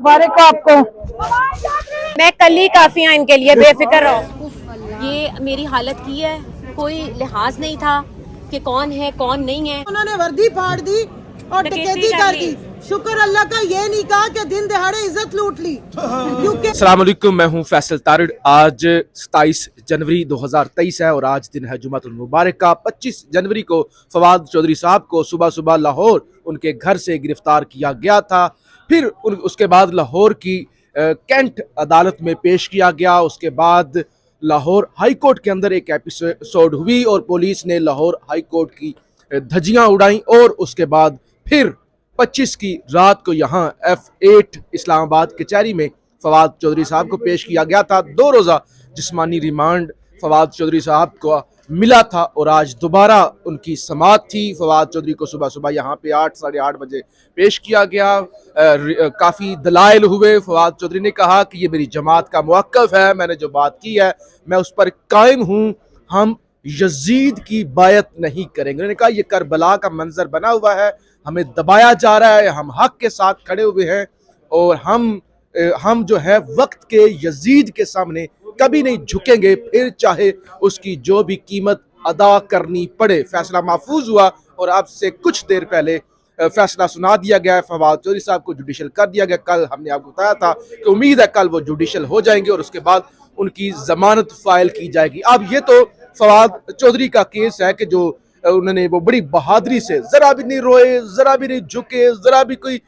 मुबारक हो आपको। मैं कल ही काफी हूँ इनके लिए, बेफिक्र रहो। ये मेरी हालत की है, कोई लिहाज नहीं था कि कौन है कौन नहीं है। उन्होंने वर्दी फाड़ दी और डकैती कर दी। शुक्र अल्लाह का ये नहीं कहा कि दिन दहाड़े इज्जत लूट ली। क्योंकि अस्सलाम वालेकुम, मैं हूं फैसल तारिड़। आज 27 जनवरी 2023 है और आज दिन है जुमातुल मुबारक का। 25 जनवरी को फवाद चौधरी साहब को सुबह सुबह लाहौर उनके घर से गिरफ्तार किया गया था। फिर उसके बाद लाहौर की कैंट अदालत में पेश किया गया। उसके बाद लाहौर हाई कोर्ट के अंदर एक एपिसोड हुई और पुलिस ने लाहौर हाई कोर्ट की धज्जियां उड़ाई और उसके बाद फिर 25 की रात को यहाँ F8 इस्लामाबाद कचहरी में फवाद चौधरी साहब को पेश किया गया था। 2 रोज़ा जिस्मानी रिमांड फवाद चौधरी साहब को मिला था और आज दोबारा उनकी समाअत थी। फवाद चौधरी को सुबह सुबह यहाँ पे 8 साढ़े 8 बजे पेश किया गया। काफ़ी दलाइल हुए। फवाद चौधरी ने कहा कि ये मेरी जमात का मौक़िफ़ है, मैंने जो बात की है मैं उस पर कायम हूँ, हम यजीद की बायत नहीं करेंगे। उन्होंने कहा यह करबला का मंजर बना हुआ है, हमें दबाया जा रहा है, हम हक के साथ खड़े हुए हैं और हम जो है वक्त के यजीद के सामने कभी नहीं झुकेंगे, फिर चाहे उसकी जो भी कीमत अदा करनी पड़े। फैसला महफूज हुआ और अब से कुछ देर पहले फैसला सुना दिया गया है। फवाद चौधरी साहब को जुडिशल कर दिया गया। कल हमने आपको बताया था कि उम्मीद है कल वो जुडिशल हो जाएंगे और उसके बाद उनकी जमानत फाइल की जाएगी। अब ये तो फवाद चौधरी का केस है कि जो उन्होंने वो बड़ी बहादुरी से जरा भी नहीं रोए, जरा भी नहीं झुके, जरा भी कोई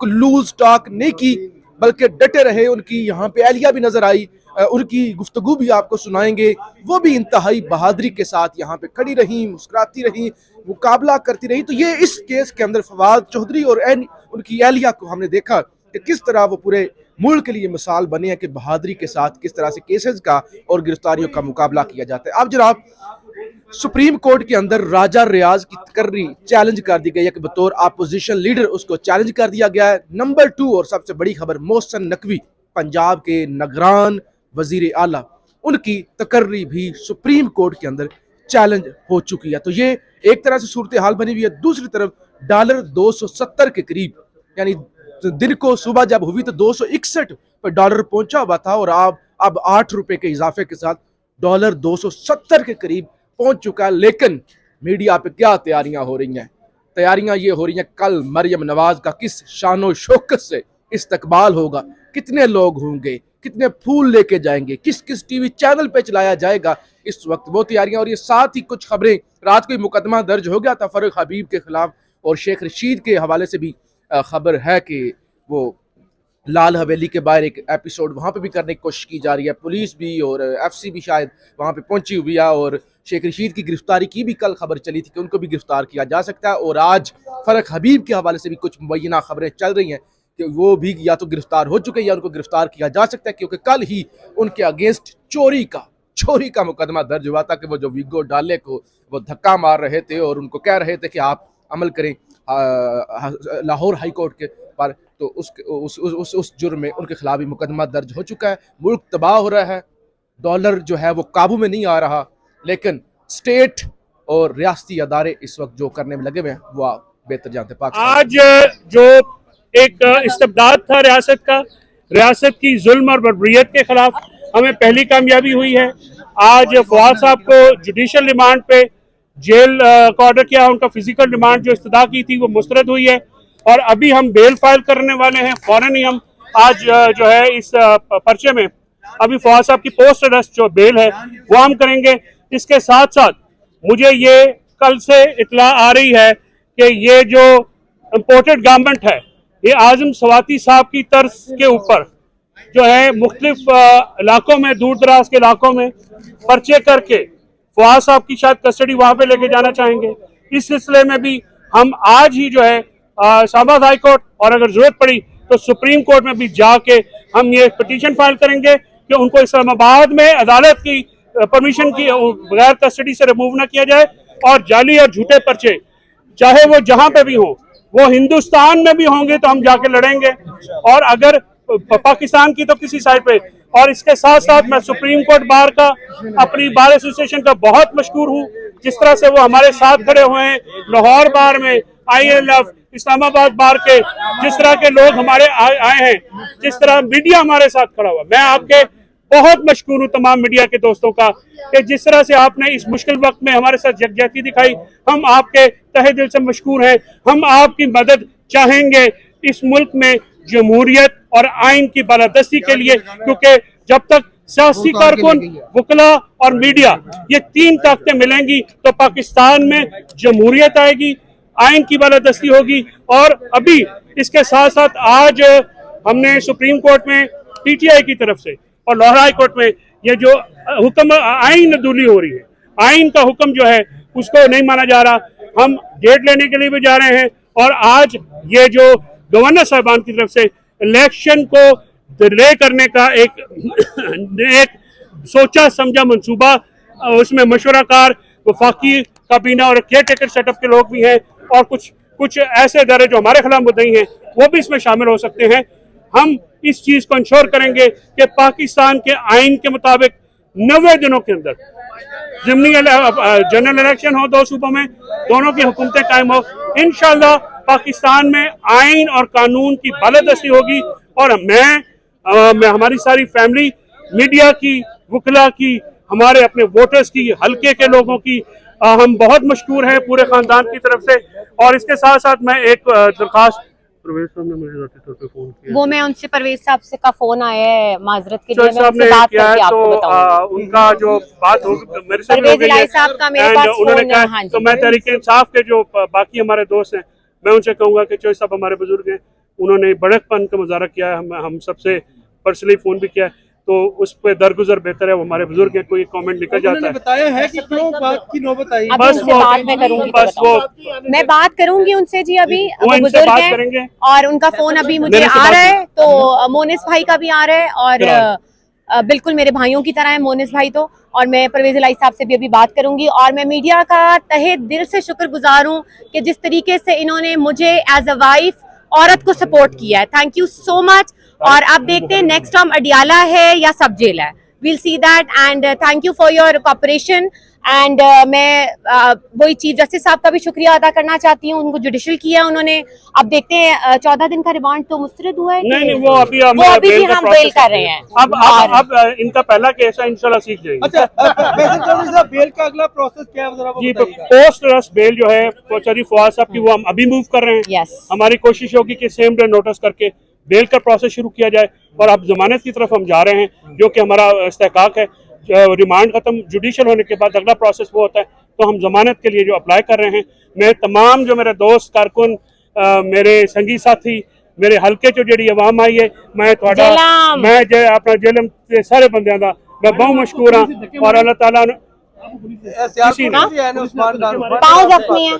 लूज टॉक नहीं की, बल्कि डटे रहे। उनकी यहाँ पे एहलिया भी नजर आई, उनकी गुफ्तगू भी आपको सुनाएंगे। वो भी इंतहाई बहादुरी के साथ यहाँ पे खड़ी रही, मुस्कुराती रही, मुकाबला करती रही। तो ये इस केस के अंदर फवाद चौधरी और उनकी एहलिया को हमने देखा कि किस तरह वो पूरे मुल्क के लिए मिसाल बने हैं कि बहादुरी के साथ किस तरह से केसेस का और गिरफ्तारियों का मुकाबला किया जाता है। अब जनाब सुप्रीम कोर्ट के अंदर राजा रियाज की तकर्री चैलेंज कर दी गई है कि बतौर अपोजिशन लीडर उसको चैलेंज कर दिया गया है। नंबर 2 और सबसे बड़ी खबर, मोहसिन नकवी पंजाब के निगरान वजीर आला, उनकी तकर्री भी सुप्रीम कोर्ट के अंदर चैलेंज हो चुकी है। तो ये एक तरह से सूरत हाल बनी हुई है। दूसरी तरफ डॉलर 270 के करीब, यानी दिन को सुबह जब हुई तो 261 पर डॉलर पहुंचा हुआ था और अब 8 रुपए के इजाफे के साथ डॉलर 270 के करीब पहुंच चुका है। लेकिन मीडिया पे क्या तैयारियां हो रही हैं? तैयारियां ये हो रही हैं कल मरियम नवाज का किस शानो शौकत से इस्तकबाल होगा, कितने लोग होंगे, कितने फूल लेके जाएंगे, किस किस टीवी चैनल पे चलाया जाएगा, इस वक्त वो तैयारियां हो रही है। साथ ही कुछ खबरें, रात को मुकदमा दर्ज हो गया था फरूक हबीब के खिलाफ और शेख रशीद के हवाले से भी खबर है कि वो लाल हवेली के बाहर एक एपिसोड वहाँ पे भी करने की कोशिश की जा रही है। पुलिस भी और FC भी शायद वहाँ पे पहुंची हुई है और शेख रशीद की गिरफ्तारी की भी कल खबर चली थी कि उनको भी गिरफ्तार किया जा सकता है। और आज फरूक हबीब के हवाले से भी कुछ मुबैना खबरें चल रही हैं कि वो भी या तो गिरफ्तार हो चुके हैं या उनको गिरफ्तार किया जा सकता है, क्योंकि कल ही उनके अगेंस्ट चोरी का मुकदमा दर्ज हुआ था कि वो जो विगो डाले को वो धक्का मार रहे थे और उनको कह रहे थे कि आप अमल करें लाहौर हाई कोर्ट के पर, तो उस जुर्म में उनके खिलाफ भी मुकदमा दर्ज हो चुका है। मुल्क तबाह हो रहा है, डॉलर जो है वो काबू में नहीं आ रहा, लेकिन स्टेट और रियासती अदारे इस वक्त जो करने में लगे हुए हैं वो आप बेहतर जानते हैं। आज जो एक इस्तबदाद था रियासत की जुल्म और बर्बरियत के खिलाफ हमें पहली कामयाबी हुई है। आज फवाद साहब को जुडिशल रिमांड पे जेल का ऑर्डर किया, उनका फिजिकल रिमांड जो इस्तदा की थी वो मुस्तरद हुई है और अभी हम बेल फाइल करने वाले हैं। फौरन ही हम आज जो है इस पर्चे में अभी फवाद साहब की पोस्ट अरेस्ट जो बेल है वो हम करेंगे। इसके साथ साथ मुझे ये कल से इतला आ रही है कि ये जो इम्पोर्टेड गारमेंट है ये आजम सवाती साहब की तर्ज के ऊपर जो है मुख्तलिफ इलाकों में, दूर दराज के इलाकों में पर्चे करके फवाद साहब की शायद कस्टडी वहां पे लेके जाना चाहेंगे। इस सिलसिले में भी हम आज ही जो है इस्लामाबाद हाई कोर्ट और अगर जरूरत पड़ी तो सुप्रीम कोर्ट में भी जाके हम ये पिटीशन फाइल करेंगे कि उनको इस्लामाबाद में अदालत की परमिशन की बगैर कस्टडी से रिमूव न किया जाए और जाली और झूठे पर्चे चाहे वो जहां पे भी हो, वो हिंदुस्तान में भी होंगे तो हम जाके लड़ेंगे और अगर पाकिस्तान की तो किसी साइड पे। और इसके साथ साथ मैं सुप्रीम कोर्ट बार का, अपनी बार एसोसिएशन का बहुत मशहूर हूँ जिस तरह से वो हमारे साथ खड़े हुए हैं लाहौर बार में, ILF, इस्लामाबाद बार के जिस तरह के लोग हमारे आए हैं, जिस तरह मीडिया हमारे साथ खड़ा हुआ, मैं आपके बहुत मशकूर हूँ तमाम मीडिया के दोस्तों का कि जिस तरह से आपने इस मुश्किल वक्त में हमारे साथ यकजहती दिखाई। हम आपके तहे दिल से मशकूर हैं। हम आपकी मदद चाहेंगे इस मुल्क में जमहूरियत और आइन की बालादस्ती के लिए, क्योंकि जब तक सियासी कारकुन, वकला और मीडिया ये तीन ताकतें मिलेंगी तो पाकिस्तान में जमहूरियत आएगी, आइन की बालादस्ती होगी। और अभी इसके साथ साथ आज हमने सुप्रीम कोर्ट में पीटीआई की तरफ से और लाहौर हाई कोर्ट में ये जो हुक्म आइन अदूली हो रही है, आइन का हुक्म जो है उसको नहीं माना जा रहा। हम डेट लेने के लिए भी जा रहे हैं और आज ये जो गवर्नर साहबान की तरफ से इलेक्शन को डिले करने का एक सोचा समझा मंसूबा, उसमें मशवराकार वफाकी काबीना और केयर टेकर सेटअप के लोग भी हैं और कुछ ऐसे इदारे जो हमारे खिलाफ मुद्दई हैं वो भी इसमें शामिल हो सकते हैं। हम इस चीज को इंश्योर करेंगे कि पाकिस्तान के आइन के मुताबिक 90 दिनों के अंदर ज़िमनी जनरल इलेक्शन हो, 2 सूबों में दोनों की हुकूमतें कायम हो। इंशाल्लाह पाकिस्तान में आइन और कानून की बालादस्ती होगी। और मैं हमारी सारी फैमिली, मीडिया की, वकला की, हमारे अपने वोटर्स की, हल्के के लोगों की हम बहुत मशकूर हैं पूरे खानदान की तरफ से। और इसके साथ साथ मैं एक दरखास्त, परवेज साहब ने मुझे जाते तौर पे फोन किया, वो मैं उनसे परवेज साहब से का फोन आया है माजरत के लिए, मैं साहब उनसे ने बात किया है करके आपको तो बताऊंगी। उनका जो बात हो मेरे से परवेज इलाही साहब का मेरे पास उन्होंने फोन कहा है। हाँ जी, तो मैं तहरीक इंसाफ के जो बाकी हमारे दोस्त हैं मैं उनसे कहूंगा कि चौधरी साहब हमारे बुजुर्ग हैं, उन्होंने बड़कपन का मुजाहरा किया है, हम सबसे पर्सनली फोन भी किया है, तो उस पे दरगुजर बेहतर है। वो हमारे बुजुर्ग हैं, कोई कमेंट निकल जाता है। बताया है कि क्यों बात की नौबत आई। अभी उनसे बात मैं करूंगी, बस वो मैं बात करूंगी उनसे जी। अभी वो वो इनसे बुजुर्ग बात हैं करेंगे। और उनका फोन अभी मुझे मेरे से आ बात रहा है, तो मोनिस भाई का भी आ रहा है और बिल्कुल मेरे भाइयों की तरह है मोनिस भाई तो। और मैं परवेज इलाही साहब से भी अभी बात करूंगी। और मैं मीडिया का तहे दिल से शुक्रगुजार हूँ कि जिस तरीके से इन्होंने मुझे एज अ वाइफ, औरत को सपोर्ट किया है। Thank you so much. और अब देखते हैं नेक्स्ट टर्म अडियाला है या सब जेल है, we'll see that and thank you for your cooperation and मैं वही चीफ जस्टिस साहब का भी शुक्रिया अदा करना चाहती हूँ, उनको जुडिशल किया उन्होंने। अब देखते हैं 14 दिन का रिमांड तो मुस्तरद हुआ है। नहीं, वो अभी भी हम बेल कर रहे हैं। अब इनका पहला केस है, इंशाल्लाह सीख जाएंगे। अच्छा, वैसे चौधरी साहब बेल का अगला प्रोसेस क्या है जरा जी, बताइएगा। पोस्ट अरेस्ट बेल जो है चौधरी फवाद साहब की वो हम अभी मूव कर रहे हैं। Yes. हमारी कोशिश होगी कि सेम डे नोटिस करके बेल का प्रोसेस शुरू किया जाए और अब जमानत की तरफ हम जा रहे हैं, जो कि हमारा इस्तेहकाक है। रिमांड खत्म जुडिशल होने के बाद अगला प्रोसेस वो होता है, तो हम जमानत के लिए जो अप्लाई कर रहे हैं। मैं तमाम जो मेरे दोस्त कारकुन, मेरे संगी साथी, मेरे हल्के चो जी आवाम आई है, मैं अपना जेलम के सारे बंदियां दा मैं बहुत मशकूर हाँ। और अल्लाह ताला पाँव जख्मी है,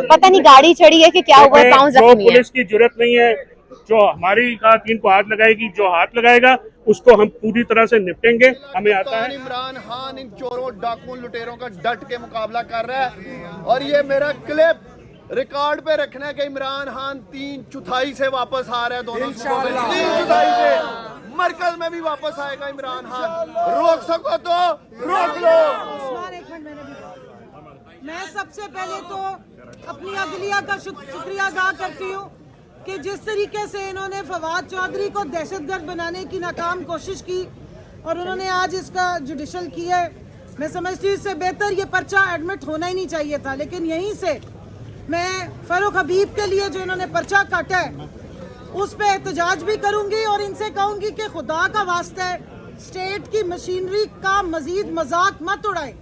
पता नहीं गाड़ी चढ़ी है कि क्या हुआ, पाँव जख्मी है। पुलिस की जरूरत नहीं है, जो हमारी खातन को हाथ लगाएगी, जो हाथ लगाएगा उसको हम पूरी तरह से निपटेंगे। हमें आता है। इमरान खान इन चोरों, डाकुओं, लुटेरों का डट के मुकाबला कर रहा है और ये मेरा क्लिप रिकॉर्ड पे रखना है कि इमरान खान 3/4 से वापस आ रहा है। दोनों 3/4 से मरकज में भी वापस आएगा इमरान खान। रोक सको तो रोक लो। मैं सबसे पहले तो अपनी अदलिया का शुक्रिया अदा करती हूँ कि जिस तरीके से इन्होंने फवाद चौधरी को दहशतगर्द बनाने की नाकाम कोशिश की और उन्होंने आज इसका जुडिशल किया है। मैं समझती हूँ इससे बेहतर ये पर्चा एडमिट होना ही नहीं चाहिए था। लेकिन यहीं से मैं फरूक हबीब के लिए जो इन्होंने पर्चा काटा है उस पर एहतजाज भी करूंगी और इनसे कहूंगी कि खुदा का वास्ता है, स्टेट की मशीनरी का मजीद मजाक मत उड़ाए।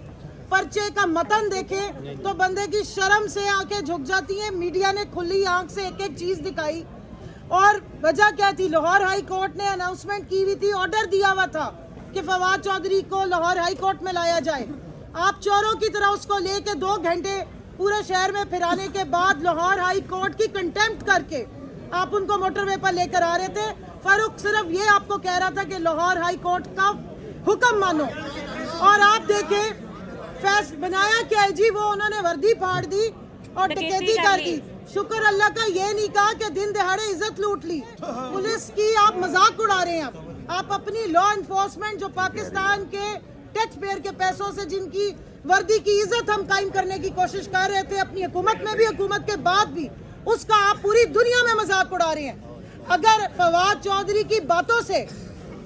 पर्चे का मतन देखें तो बंदे की शर्म से आंखें झुक जाती हैं। मीडिया ने खुली आंख से एक एक चीज दिखाई और वजह क्या थी? लाहौर हाई कोर्ट ने अनाउंसमेंट की हुई थी, ऑर्डर दिया हुआ था कि फवाद चौधरी को लाहौर हाई कोर्ट में लाया जाए। आप चोरों की तरह उसको लेके 2 घंटे पूरे शहर में फिराने के बाद लाहौर हाई कोर्ट की कंटेम्प्ट करके आप उनको मोटरवे पर लेकर आ रहे थे। फारूक सिर्फ ये आपको कह रहा था कि लाहौर हाई कोर्ट का हुक्म मानो और आप देखें फैसला बनाया क्या है जी। वो उन्होंने वर्दी फाड़ दी और डकैती कर दी। शुक्र अल्लाह का ये नहीं कहा कि दिन दहाड़े इज्जत लूट ली। पुलिस की आप मजाक उड़ा रहे हैं। आप अपनी लॉ एनफोर्समेंट जो पाकिस्तान के टैक्स पेयर के पैसों से जिनकी वर्दी की इज्जत हम कायम करने की कोशिश कर रहे थे, अपनी हुकूमत में भी हुकूमत के बाद भी, उसका आप पूरी दुनिया में मजाक उड़ा रहे हैं। अगर फवाद चौधरी की बातों से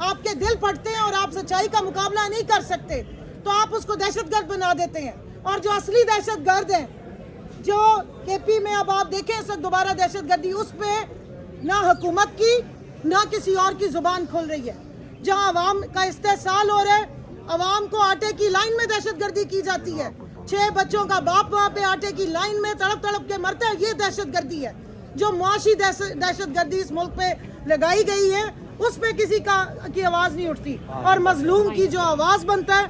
आपके दिल फटते हैं और आप सच्चाई का मुकाबला नहीं कर सकते तो आप उसको दहशतगर्द बना देते हैं। और जो असली दहशतगर्द हैं, जो केपी में अब आप देखें इस वक्त दोबारा दहशतगर्दी, उस पे ना हुकूमत की ना किसी और की जुबान खुल रही है। जहां अवाम का इस्तेसाल हो रहा है, अवाम को आटे की लाइन में दहशतगर्दी की जाती है। 6 बच्चों का बाप वहाँ पे आटे की लाइन में तड़प तड़प के मरता है, ये दहशतगर्दी है। जो मुआशी दहशतगर्दी इस मुल्क पे लगाई गई है उस पे किसी की आवाज नहीं उठती। और मजलूम की जो आवाज बनता है,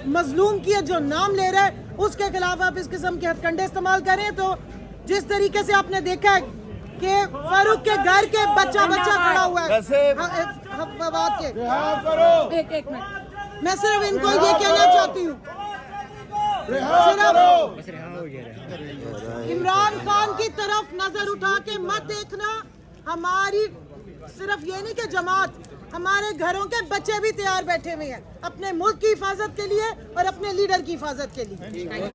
मजलूम की जो नाम ले रहा है, उसके खिलाफ आप इस किस्म के हथकंडे इस्तेमाल करें। तो जिस तरीके से आपने देखा है कि फारूक के घर के बच्चा खड़ा हुआ है फवाद के, एक मिनट, मैं सिर्फ इनको ये कहना चाहती हूँ, इमरान खान की तरफ नजर उठा के मत देखना। हमारी सिर्फ ये नहीं कि जमात, हमारे घरों के बच्चे भी तैयार बैठे हुए हैं अपने मुल्क की हिफाजत के लिए और अपने लीडर की हिफाजत के लिए।